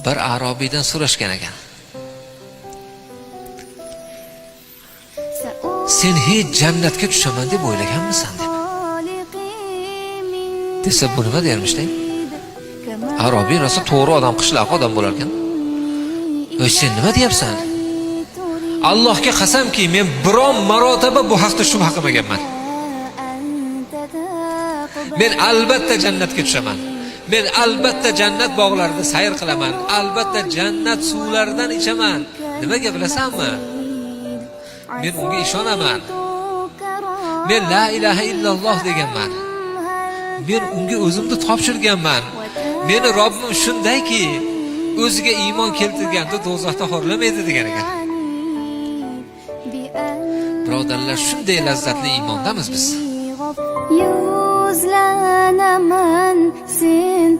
bir arobiydan so'rashgan ekan. Sen hech jannatga tushaman deb o'ylaganmisan deb. Desa bu nima dermishda? Arobiy rosa to'g'ri odam, qishloq odam bo'lar ekan. "Ey sen nima deyapsan? Allohga qasamki, men biron marotaba bu haqda shubha qilmaganman. Men albatta jannatga tushaman. Men albatta jannat bog'larida sayr qilaman. Albatta jannat suvlaridan ichaman. Nimaga bilasanmi? Men unga ishonaman. Men la ilaha illalloh deganman. Men unga o'zimni topshirganman. Meni Robbim shundayki, o'ziga iymon keltirganda do'zaxda xorlamaydi" degan ekan. Birodarlar, shunday lazzatli iymondamiz biz. Yuzlanaman sen